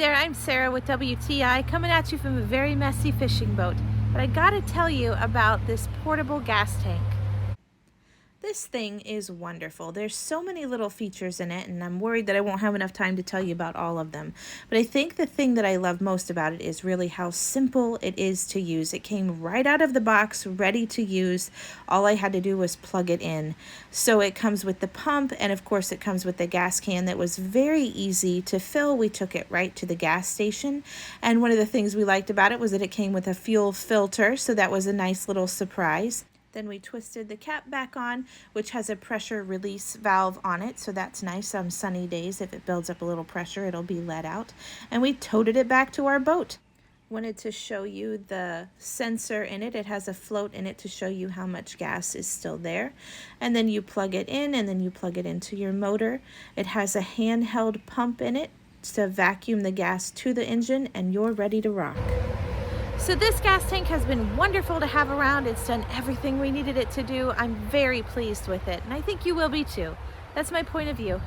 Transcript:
there, I'm Sarah with WTI, coming at you from a very messy fishing boat. But I gotta tell you about this portable gas tank. This thing is wonderful. There's so many little features in it, and I'm worried that I won't have enough time to tell you about all of them. But I think the thing that I love most about it is really how simple it is to use. It came right out of the box, ready to use. All I had to do was plug it in. So it comes with the pump, and of course it comes with the gas can that was very easy to fill. We took it right to the gas station. And one of the things we liked about it was that it came with a fuel filter, so that was a nice little surprise. Then we twisted the cap back on, which has a pressure release valve on it, so that's nice on sunny days. If it builds up a little pressure, it'll be let out. And we toted it back to our boat. Wanted to show you the sensor in it. It has a float in it to show you how much gas is still there. And then you plug it in, and then you plug it into your motor. It has a handheld pump in it to vacuum the gas to the engine, and you're ready to rock. So this gas tank has been wonderful to have around. It's done everything we needed it to do. I'm very pleased with it, and I think you will be too. That's my point of view.